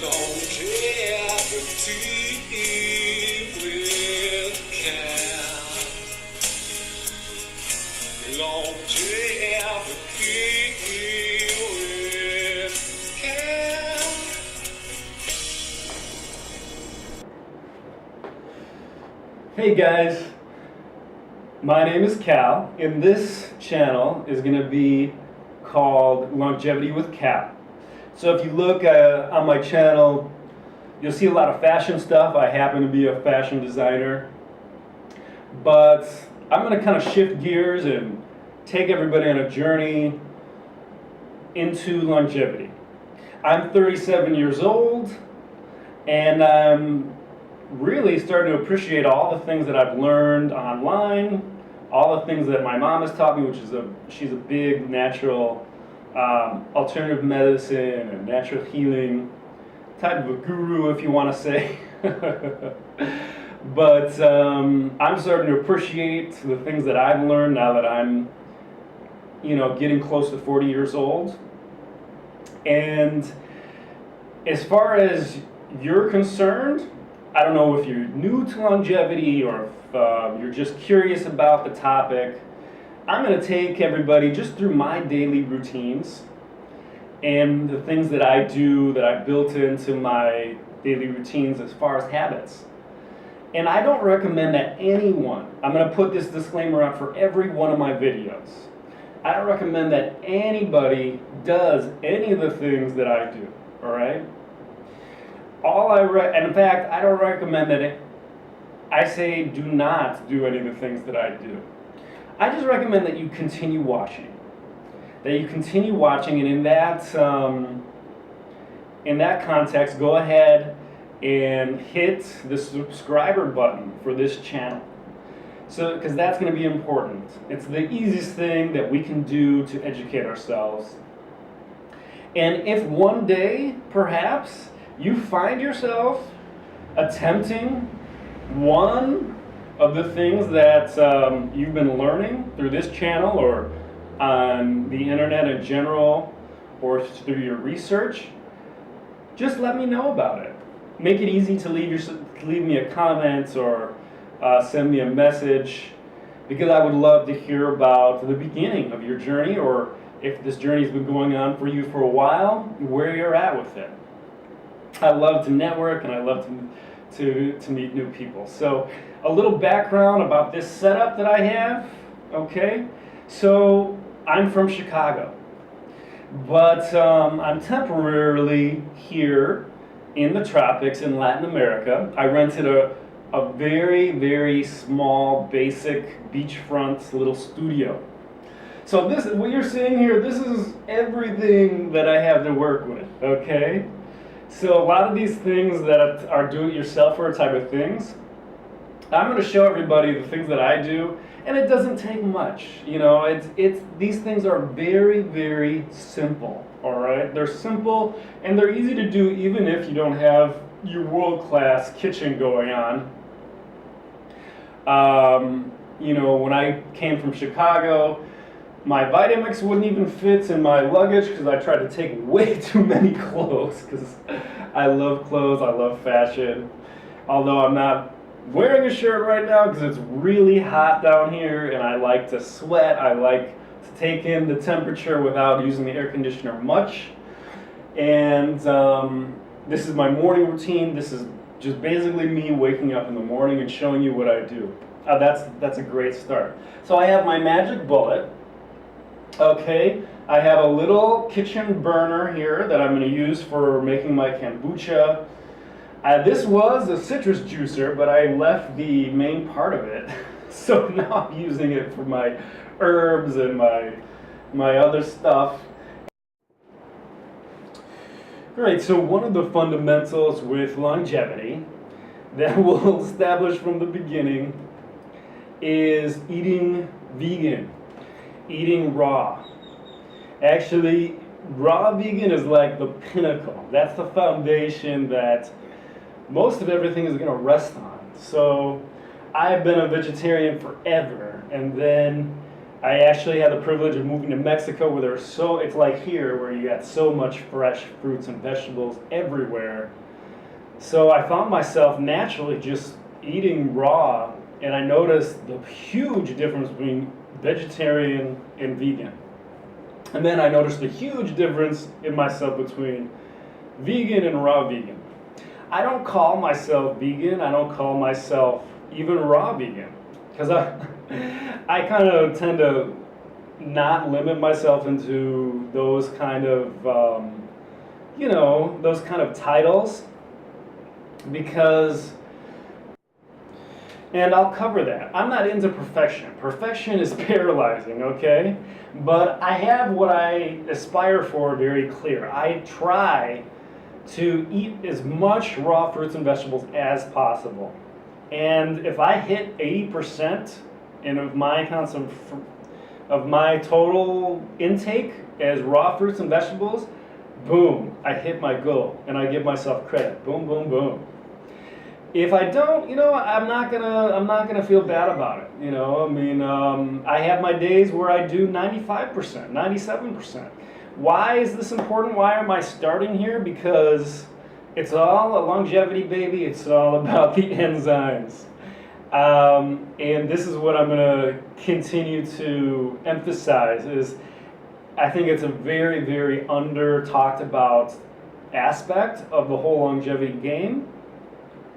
Longevity with Cal. Longevity with Cal. Hey guys, my name is Cal, and this channel is going to be called Longevity with Cal. So if you look on my channel, you'll see a lot of fashion stuff. I happen to be a fashion designer, but I'm going to kind of shift gears and take everybody on a journey into longevity. I'm 37 years old, and I'm really starting to appreciate all the things that I've learned online, all the things that my mom has taught me, she's a big natural alternative medicine and natural healing type of a guru, if you want to say. But I'm starting to appreciate the things that I've learned now that I'm, getting close to 40 years old. And as far as you're concerned, I don't know if you're new to longevity or if you're just curious about the topic. I'm going to take everybody just through my daily routines and the things that I do that I built into my daily routines as far as habits. And I don't recommend that anyone, I'm going to put this disclaimer out for every one of my videos. I don't recommend that anybody does any of the things that I do, all right? And in fact, I don't recommend that I say do not do any of the things that I do. I just recommend that you continue watching. And in that context, go ahead and hit the subscriber button for this channel. Because that's going to be important. It's the easiest thing that we can do to educate ourselves. And if one day, perhaps, you find yourself attempting one of the things that you've been learning through this channel or on the internet in general or through your research, just let me know about it. Make it easy to leave me a comment or send me a message, because I would love to hear about the beginning of your journey, or if this journey has been going on for you for a while, where you're at with it. I love to network and I love to meet new people. So a little background about this setup that I have, okay? So I'm from Chicago, but I'm temporarily here in the tropics in Latin America. I rented a very, very small, basic beachfront little studio. So what you're seeing here, this is everything that I have to work with, okay? So a lot of these things that are do-it-yourselfer type of things, I'm going to show everybody the things that I do, and it doesn't take much. These things are very, very simple, all right? They're simple, and they're easy to do even if you don't have your world-class kitchen going on. When I came from Chicago, my Vitamix wouldn't even fit in my luggage because I tried to take way too many clothes, because I love clothes, I love fashion. Although I'm not wearing a shirt right now because it's really hot down here and I like to sweat. I like to take in the temperature without using the air conditioner much. And this is my morning routine. This is just basically me waking up in the morning and showing you what I do. That's a great start. So I have my magic bullet. Okay, I have a little kitchen burner here that I'm going to use for making my kombucha. This was a citrus juicer, but I left the main part of it. So now I'm using it for my herbs and my other stuff. Great, so one of the fundamentals with longevity that we'll establish from the beginning is eating vegan. Eating raw. Actually, raw vegan is like the pinnacle. That's the foundation that most of everything is going to rest on. So I've been a vegetarian forever, and then I actually had the privilege of moving to Mexico where it's like here where you got so much fresh fruits and vegetables everywhere. So I found myself naturally just eating raw, and I noticed the huge difference between vegetarian and vegan. And then I noticed a huge difference in myself between vegan and raw vegan. I don't call myself vegan, I don't call myself even raw vegan, because I kind of tend to not limit myself into those kind of, those kind of titles, because, and I'll cover that. I'm not into perfection. Perfection is paralyzing, okay? But I have what I aspire for very clear. I try to eat as much raw fruits and vegetables as possible. And if I hit 80% of my total intake as raw fruits and vegetables, boom, I hit my goal, and I give myself credit. Boom, boom, boom. If I don't, I'm not gonna feel bad about it. I have my days where I do 95%, 97%. Why is this important? Why am I starting here? Because it's all a longevity, baby. It's all about the enzymes. And this is what I'm going to continue to emphasize is I think it's a very, very under talked about aspect of the whole longevity game.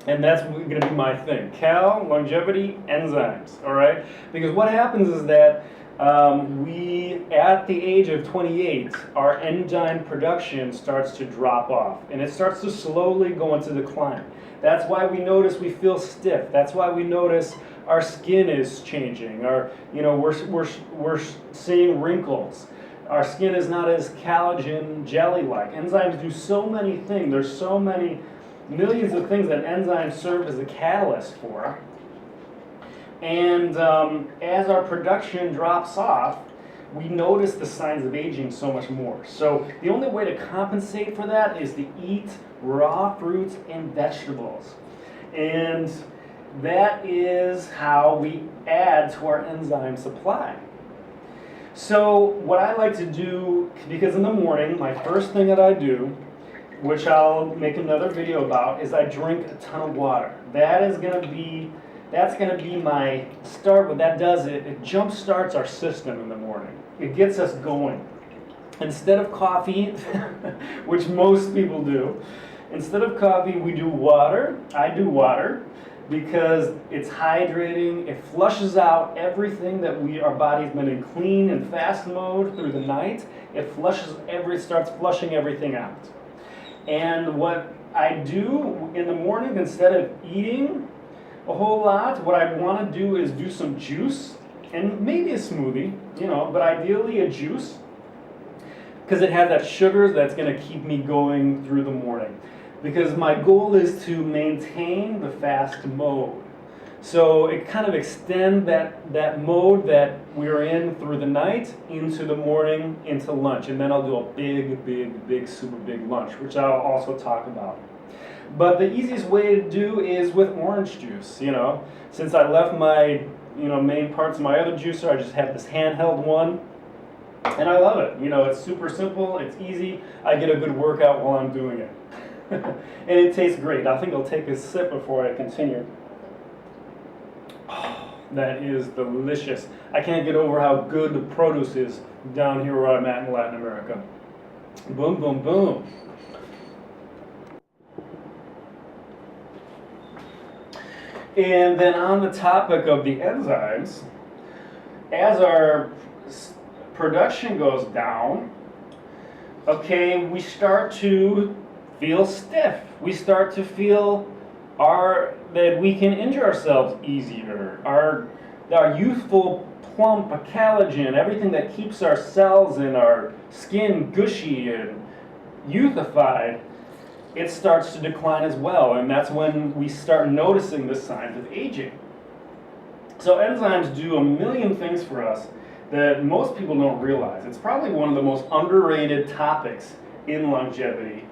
And that's going to be my thing. Cal, longevity, enzymes, all right? Because what happens is that at the age of 28, our enzyme production starts to drop off, and it starts to slowly go into decline. That's why we notice we feel stiff. That's why we notice our skin is changing. We're seeing wrinkles. Our skin is not as collagen jelly-like. Enzymes do so many things. There's so many millions of things that enzymes serve as a catalyst for. And as our production drops off, we notice the signs of aging so much more. So the only way to compensate for that is to eat raw fruits and vegetables. And that is how we add to our enzyme supply. So what I like to do, because in the morning, my first thing that I do, which I'll make another video about, is I drink a ton of water. That's going to be my start. What that does, it jump starts our system in the morning. It gets us going. Instead of coffee, which most people do, instead of coffee we do water. I do water because it's hydrating. It flushes out everything that our body's been in clean and fast mode through the night. It starts flushing everything out. And what I do in the morning, instead of eating a whole lot, what I want to do is do some juice and maybe a smoothie, but ideally a juice, because it has that sugar that's going to keep me going through the morning. Because my goal is to maintain the fast mode. So it kind of extend that mode that we're in through the night into the morning, into lunch. And then I'll do a big, super big lunch, which I'll also talk about. But the easiest way to do is with orange juice, Since I left my, main parts of my other juicer, I just have this handheld one. And I love it. It's super simple, it's easy. I get a good workout while I'm doing it. And it tastes great. I think I'll take a sip before I continue. Oh, that is delicious. I can't get over how good the produce is down here where I'm at in Latin America. Boom, boom, boom. And then on the topic of the enzymes, as our production goes down, we start to feel stiff. We start to feel that we can injure ourselves easier. Our youthful plump collagen, everything that keeps our cells and our skin gushy and youthified, it starts to decline as well. And that's when we start noticing the signs of aging. So enzymes do a million things for us that most people don't realize. It's probably one of the most underrated topics in longevity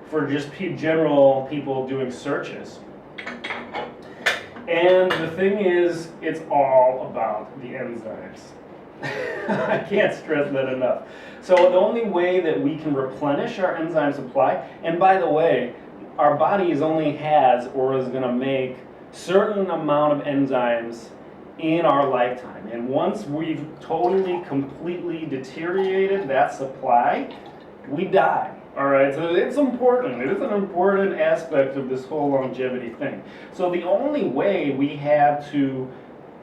for just general people doing searches. And the thing is, it's all about the enzymes. I can't stress that enough. So the only way that we can replenish our enzyme supply, and by the way, our bodies only has or is going to make certain amount of enzymes in our lifetime. And once we've totally, completely deteriorated that supply, we die. All right, so it's important. It is an important aspect of this whole longevity thing. So the only way we have to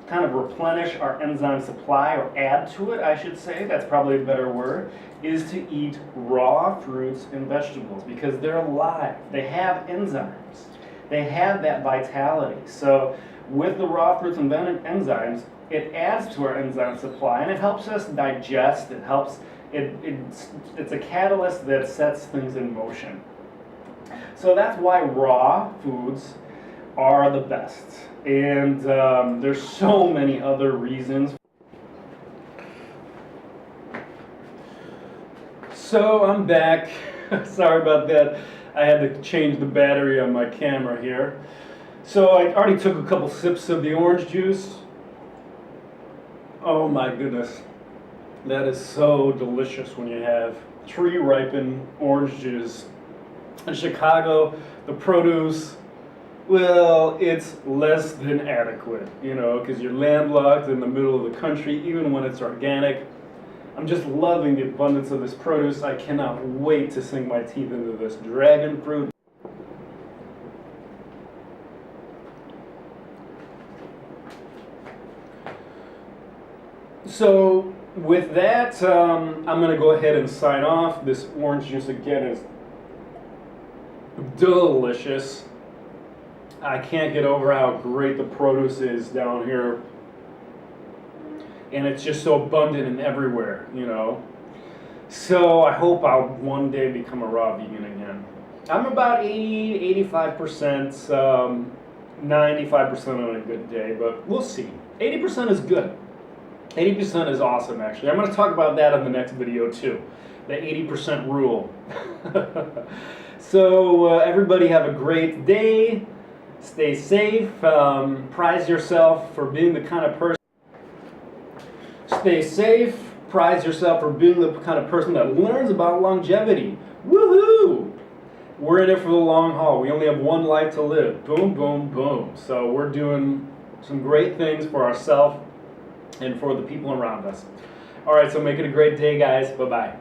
kind of replenish our enzyme supply, or add to it, I should say, that's probably a better word, is to eat raw fruits and vegetables because they're alive. They have enzymes. They have that vitality. So with the raw fruits and enzymes, it adds to our enzyme supply and it helps us digest. It helps. It's a catalyst that sets things in motion. So that's why raw foods are the best. And there's so many other reasons. So I'm back. Sorry about that. I had to change the battery on my camera here. So I already took a couple sips of the orange juice. Oh my goodness. That is so delicious when you have tree-ripened orange juice. In Chicago, the produce, well, it's less than adequate, you know, because you're landlocked in the middle of the country, even when it's organic. I'm just loving the abundance of this produce. I cannot wait to sink my teeth into this dragon fruit. So with that, I'm going to go ahead and sign off. This orange juice again is delicious. I can't get over how great the produce is down here. And it's just so abundant and everywhere, you know. So I hope I'll one day become a raw vegan again. I'm about 80, 85%, 95% on a good day, but we'll see. 80% is good. 80% is awesome, actually. I'm going to talk about that in the next video, too. The 80% rule. So everybody have a great day. Stay safe. Prize yourself for being the kind of person. Stay safe. Prize yourself for being the kind of person that learns about longevity. Woohoo! We're in it for the long haul. We only have one life to live. Boom, boom, boom. So we're doing some great things for ourselves and for the people around us. All right, so make it a great day, guys. Bye-bye.